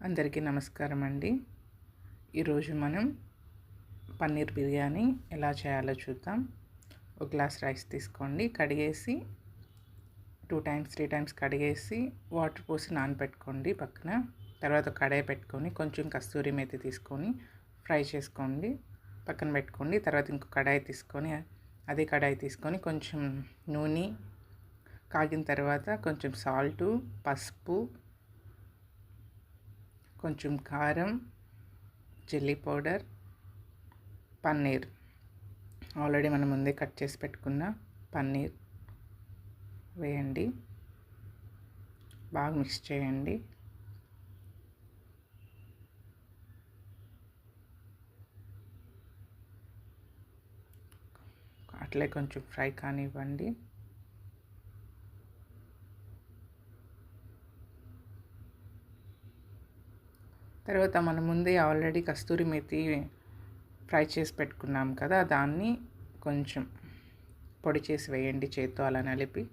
అందరికీ నమస్కారం అండి. ఈరోజు మనం పన్నీర్ బిర్యానీ ఎలా చేయాలో చూద్దాం. ఒక గ్లాస్ రైస్ తీసుకోండి, కడిగేసి 2 టైమ్స్ 3 టైమ్స్ కడిగేసి వాటర్ పోసి నానబెట్టుకోండి పక్కన. తర్వాత కడాయి పెట్టుకొని కొంచెం కస్తూరి మేతి తీసుకొని ఫ్రై చేసుకోండి, పక్కన పెట్టుకోండి. తర్వాత ఇంకో కడాయి తీసుకొని అదే కడాయి తీసుకొని కొంచెం నూనె కాగిన తర్వాత కొంచెం సాల్టు, పసుపు, కొంచెం కారం, చిల్లీ పౌడర్, పన్నీర్ ఆల్రెడీ మనం ముందే కట్ చేసి పెట్టుకున్న పన్నీర్ వేయండి, బాగా మిక్స్ చేయండి. అట్లే కొంచెం ఫ్రై కానివ్వండి. తర్వాత మనం ముందే ఆల్రెడీ కస్తూరి మేతి ఫ్రై చేసి పెట్టుకున్నాం కదా, దాన్ని కొంచెం పొడి చేసి వేయండి చేత్తో అలా నలిపి.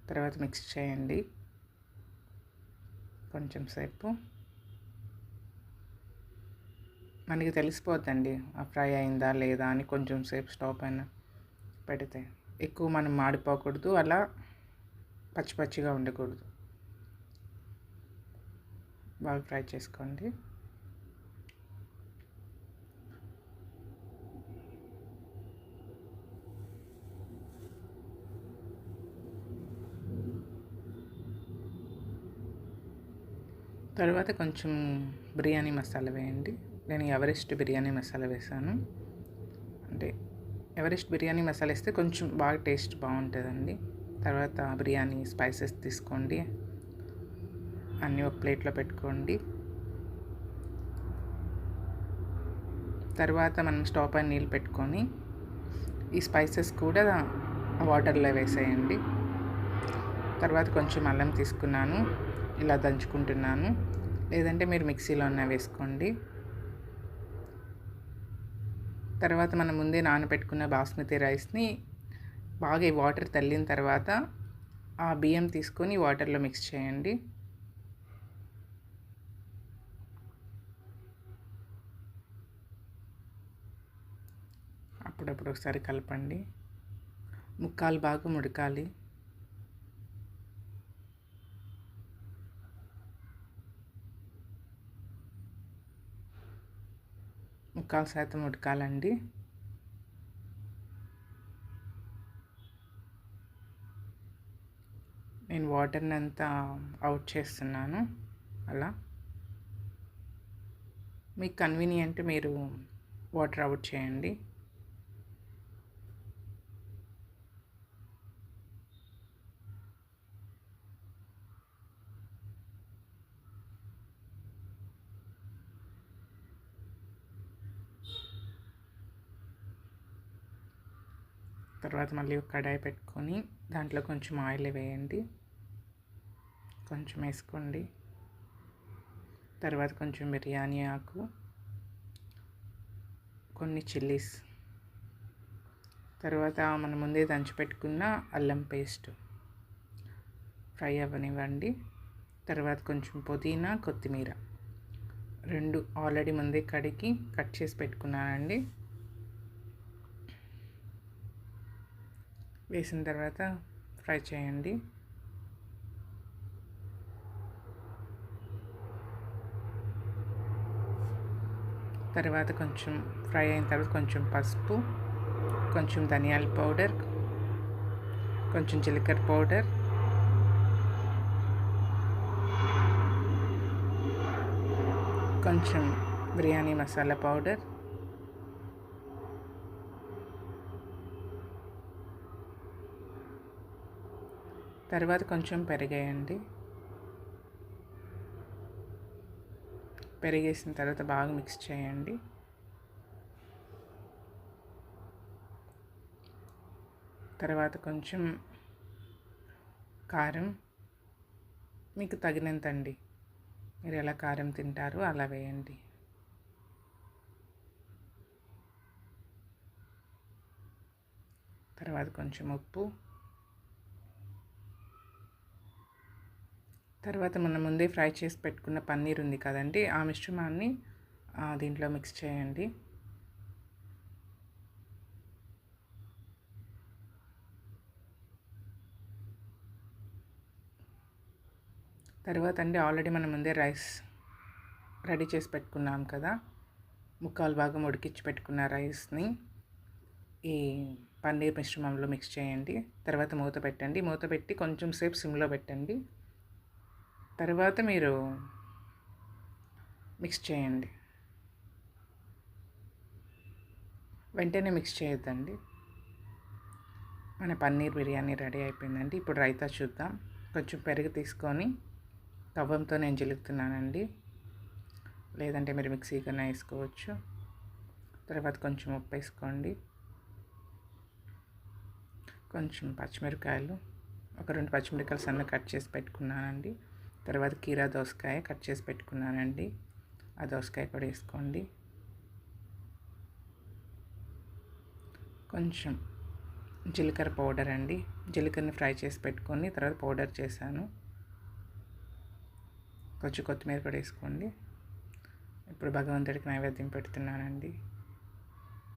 తర్వాత మిక్స్ చేయండి కొంచెం సేపు. మనకి తెలిసిపోద్దండి ఆ ఫ్రై అయిందా లేదా అని. కొంచెం సేపు స్టవ్ పైన పెడితే ఎక్కువ మనం మాడిపోకూడదు, అలా పచ్చి పచ్చిగా ఉండకూడదు. బాగా ఫ్రై చేసుకోండి. తర్వాత కొంచెం బిర్యానీ మసాలా వేయండి. నేను ఎవరెస్ట్ బిర్యానీ మసాలా వేసాను. అంటే ఎవరెస్ట్ బిర్యానీ మసాలా వేస్తే కొంచెం బాగా టేస్ట్ బాగుంటుందండి. తర్వాత బిర్యానీ స్పైసెస్ తీసుకోండి, అన్నీ ఒక ప్లేట్లో పెట్టుకోండి. తర్వాత మనం స్టవ్ పైన నీళ్ళు పెట్టుకొని ఈ స్పైసెస్ కూడా వాటర్లో వేసేయండి. తర్వాత కొంచెం అల్లం తీసుకున్నాను, ఇలా దంచుకుంటున్నాను, లేదంటే మీరు మిక్సీలోనే వేసుకోండి. తర్వాత మనం ముందే నానబెట్టుకున్న బాస్మతి రైస్ని బాగా ఈ వాటర్ తల్లిన తర్వాత ఆ బియ్యం తీసుకొని వాటర్లో మిక్స్ చేయండి. అప్పుడప్పుడు ఒకసారి కలపండి. ముక్కాలు బాగా ఉడకాలి. ముక్కాలు శాతం ఉడకాలండి. నేను వాటర్ని అంతా అవుట్ చేస్తున్నాను. అలా మీకు కన్వీనియంట్ మీరు వాటర్ అవుట్ చేయండి. తర్వాత మళ్ళీ ఒక కడాయి పెట్టుకొని దాంట్లో కొంచెం ఆయిల్ వేయండి, కొంచెం వేసుకోండి. తర్వాత కొంచెం బిర్యానీ ఆకు, కొన్ని చిల్లీస్, తర్వాత మనం ముందే దంచి పెట్టుకున్న అల్లం పేస్ట్ ఫ్రై అవ్వనివ్వండి. తర్వాత కొంచెం పుదీనా, కొత్తిమీర రెండు ఆల్రెడీ ముందే కడిగి కట్ చేసి పెట్టుకున్నానండి, వేసిన తర్వాత ఫ్రై చేయండి. తర్వాత కొంచెం ఫ్రై అయిన తర్వాత కొంచెం పసుపు, కొంచెం ధనియాల పౌడర్, కొంచెం జీలకర్ర పౌడర్, కొంచెం బిర్యానీ మసాలా పౌడర్, తర్వాత కొంచెం పెరిగేయండి. పెరిగేసిన తర్వాత బాగా మిక్స్ చేయండి. తర్వాత కొంచెం కారం మీకు తగినంత అండి, మీరు ఎలా కారం తింటారో అలా వేయండి. తర్వాత కొంచెం ఉప్పు, తర్వాత మనం ముందే ఫ్రై చేసి పెట్టుకున్న పన్నీర్ ఉంది కదండి, ఆ మిశ్రమాన్ని దీంట్లో మిక్స్ చేయండి. తర్వాత అండి ఆల్రెడీ మనం ముందే రైస్ రెడీ చేసి పెట్టుకున్నాం కదా, ముక్కాలు భాగం ఉడికించి పెట్టుకున్న రైస్ని ఈ పన్నీర్ మిశ్రమంలో మిక్స్ చేయండి. తర్వాత మూత పెట్టండి. మూత పెట్టి కొంచెం సేపు సిమ్లో పెట్టండి. తర్వాత మీరు మిక్స్ చేయండి. వెంటనే మిక్స్ చేయొద్దండి. మన పన్నీర్ బిర్యానీ రెడీ అయిపోయిందండి. ఇప్పుడు రైతా చూద్దాం. కొంచెం పెరుగు తీసుకొని కవ్వంతో నేను చిలుకుతున్నానండి, లేదంటే మీరు మిక్సీ కన్నా వేసుకోవచ్చు. తర్వాత కొంచెం ఉప్పు వేసుకోండి, కొంచెం పచ్చిమిరకాయలు, ఒక 2 పచ్చిమిరకాయలు సన్న కట్ చేసి పెట్టుకున్నానండి. తర్వాత కీరా దోసకాయ కట్ చేసి పెట్టుకున్నానండి, ఆ దోసకాయ కూడా వేసుకోండి. కొంచెం జీలకర్ర పౌడర్ అండి, జీలకర్రని ఫ్రై చేసి పెట్టుకొని తర్వాత పౌడర్ చేశాను. కొంచెం కొత్తిమీర కూడా వేసుకోండి. ఇప్పుడు భగవంతుడికి నైవేద్యం పెడుతున్నానండి.